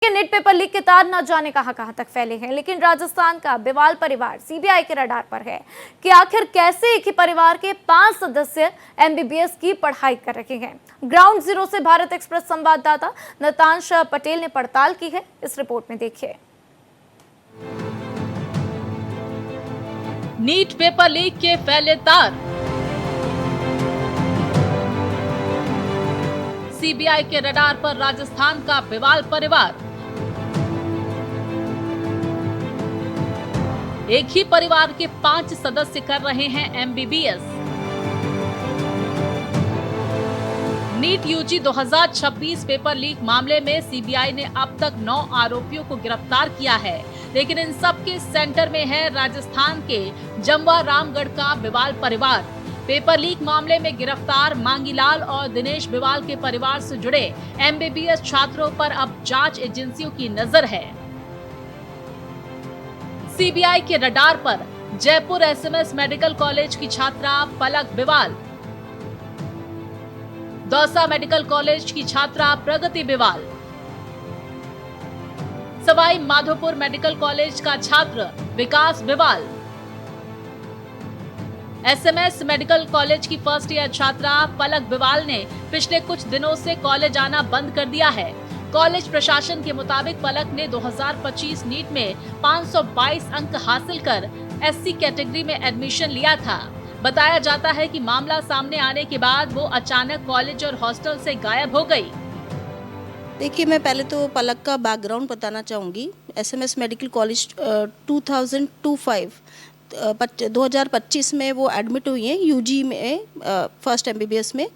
Net paper leak के तार न जाने कहां तक फैले हैं, लेकिन राजस्थान का बिवाल परिवार सीबीआई के रडार पर है कि आखिर कैसे एक ही परिवार के 5 सदस्य एमबीबीएस की पढ़ाई कर रहे हैं। ग्राउंड जीरो से भारत एक्सप्रेस संवाददाता नतांश पटेल ने पड़ताल की है। इस रिपोर्ट में देखिए। नीट पेपर लीक के फैले तार, सीबीआई के रडार पर राजस्थान का बिवाल परिवार। एक ही परिवार के 5 सदस्य कर रहे हैं MBBS. NEET UG 2026 paper leak मामले में सीबीआई ने अब तक 9 आरोपियों को गिरफ्तार किया है, लेकिन इन सब के सेंटर में है राजस्थान के जमवा रामगढ़ का बिवाल परिवार। पेपर लीक मामले में गिरफ्तार मांगीलाल और दिनेश बिवाल के परिवार से जुड़े एमबीबीएस छात्रों पर अब जांच एजेंसियों की नजर है। सीबीआई के रडार पर जयपुर एसएमएस मेडिकल कॉलेज की छात्रा पलक बिवाल, दौसा मेडिकल कॉलेज की छात्रा प्रगति बिवाल, सवाई माधोपुर मेडिकल कॉलेज का छात्र विकास बिवाल, एसएमएस मेडिकल कॉलेज की फर्स्ट ईयर छात्रा पलक बिवाल ने पिछले कुछ दिनों से कॉलेज आना बंद कर दिया है। कॉलेज प्रशासन के मुताबिक पलक ने 2025 नीट में 522 अंक हासिल कर एससी कैटेगरी में एडमिशन लिया था। बताया जाता है कि मामला सामने आने के बाद वो अचानक कॉलेज और हॉस्टल से गायब हो गई। देखिए, मैं पहले तो पलक का बैकग्राउंड बताना चाहूँगी। एसएमएस मेडिकल कॉलेज 2025 में वो एडमिट हुई हैं यूजी में, फर्स्ट एमबीबीएस में,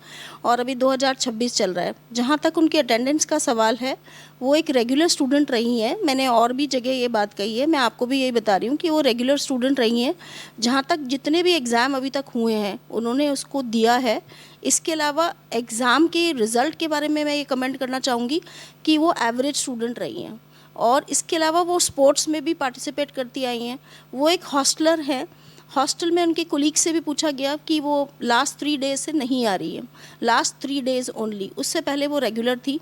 और अभी 2026 चल रहा है। जहाँ तक उनके अटेंडेंस का सवाल है, वो एक रेगुलर स्टूडेंट रही हैं। मैंने और भी जगह ये बात कही है, मैं आपको भी यही बता रही हूँ कि वो रेगुलर स्टूडेंट रही हैं। जहाँ तक जितने भी एग्ज़ाम अभी तक हुए हैं उन्होंने उसको दिया है। इसके अलावा एग्ज़ाम के रिज़ल्ट के बारे में मैं ये कमेंट करना चाहूँगी कि वो एवरेज स्टूडेंट रही हैं, और इसके अलावा वो स्पोर्ट्स में भी पार्टिसिपेट करती आई हैं। वो एक हॉस्टलर हैं। हॉस्टल में उनके कोलीग से भी पूछा गया कि वो लास्ट 3 डेज से नहीं आ रही है, लास्ट 3 डेज ओनली। उससे पहले वो रेगुलर थी।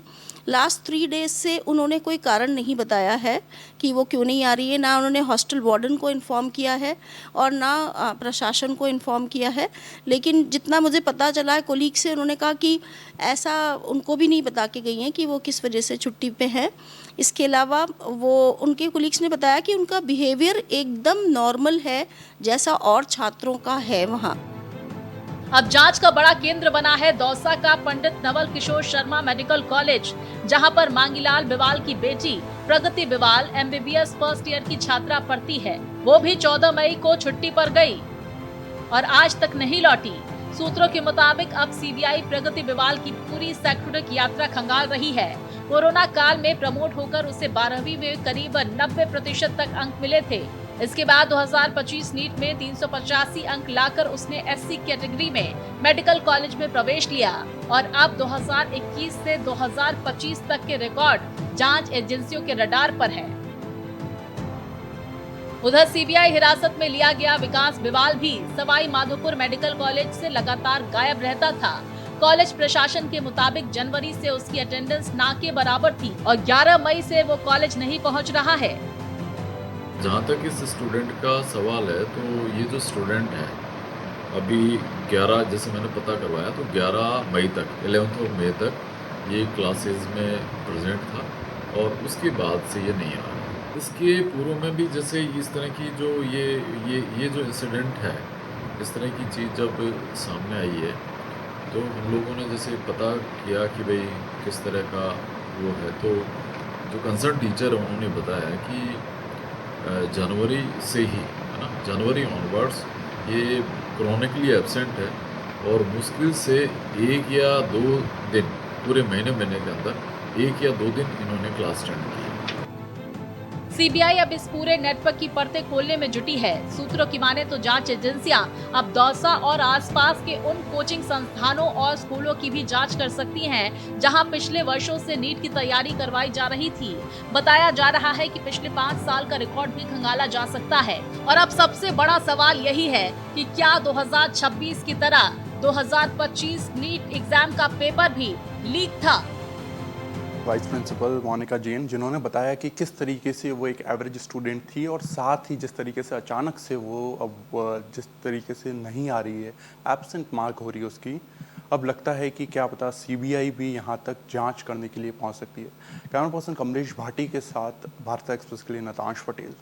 लास्ट 3 डेज से उन्होंने कोई कारण नहीं बताया है कि वो क्यों नहीं आ रही है। ना उन्होंने हॉस्टल वार्डन को इन्फॉर्म किया है और ना प्रशासन को इन्फॉर्म किया है। लेकिन जितना मुझे पता चला है कोलीग से, उन्होंने कहा कि ऐसा उनको भी नहीं बता के गई हैं कि वो किस वजह से छुट्टी पे हैं। इसके अलावा वो उनके कोलीग्स ने बताया कि उनका बिहेवियर एकदम नॉर्मल है, जैसा और छात्रों का है वहाँ। अब जांच का बड़ा केंद्र बना है दौसा का पंडित नवल किशोर शर्मा मेडिकल कॉलेज, जहां पर मांगीलाल बिवाल की बेटी प्रगति बिवाल एमबीबीएस फर्स्ट ईयर की छात्रा पढ़ती है। वो भी 14 मई को छुट्टी पर गई और आज तक नहीं लौटी। सूत्रों के मुताबिक अब सीबीआई प्रगति बिवाल की पूरी शैक्षणिक यात्रा खंगाल रही है। कोरोना काल में प्रमोट होकर उसे 12वीं में करीब 90% तक अंक मिले थे। इसके बाद 2025 नीट में 385 अंक लाकर उसने एससी कैटेगरी में मेडिकल कॉलेज में प्रवेश लिया और अब 2021 से 2025 तक के रिकॉर्ड जांच एजेंसियों के रडार पर है। उधर सीबीआई हिरासत में लिया गया विकास बिवाल भी सवाई माधोपुर मेडिकल कॉलेज से लगातार गायब रहता था। कॉलेज प्रशासन के मुताबिक जनवरी से उसकी अटेंडेंस ना के बराबर थी और 11 मई से वो कॉलेज नहीं पहुंच रहा है। जहाँ तक इस स्टूडेंट का सवाल है, तो ये जो स्टूडेंट है अभी 11, जैसे मैंने पता करवाया, तो 11 मई तक, 11 मई तक ये क्लासेस में प्रेजेंट था और उसके बाद से ये नहीं आ रहा। इसके पूर्व में भी जैसे इस तरह की जो ये जो इंसिडेंट है, इस तरह की चीज़ जब सामने आई है, तो हम लोगों ने जैसे पता किया कि भाई किस तरह का वो है, तो जो कंसर्न टीचर है उन्होंने बताया कि जनवरी से ही, है ना, जनवरी ऑनवर्ड्स ये क्रॉनिकली एब्सेंट है और मुश्किल से 1 या 2 दिन, पूरे महीने के अंदर 1 या 2 दिन इन्होंने क्लास अटेंड की। सीबीआई अब इस पूरे नेटवर्क की परतें खोलने में जुटी है। सूत्रों की माने तो जांच एजेंसियां अब दौसा और आसपास के उन कोचिंग संस्थानों और स्कूलों की भी जांच कर सकती हैं, जहां पिछले वर्षों से नीट की तैयारी करवाई जा रही थी। बताया जा रहा है कि पिछले 5 साल का रिकॉर्ड भी खंगाला जा सकता है। और अब सबसे बड़ा सवाल यही है कि क्या 2026 की तरह 2025 नीट एग्जाम का पेपर भी लीक था। वाइस प्रिंसिपल मोनिका जैन, जिन्होंने बताया कि किस तरीके से वो एक एवरेज स्टूडेंट थी और साथ ही जिस तरीके से अचानक से वो अब जिस तरीके से नहीं आ रही है, एब्सेंट मार्क हो रही है उसकी, अब लगता है कि क्या पता सीबीआई भी यहाँ तक जांच करने के लिए पहुँच सकती है। कैमरा पर्सन कमलेश भाटी के साथ भारत एक्सप्रेस के लिए नतांश पटेल।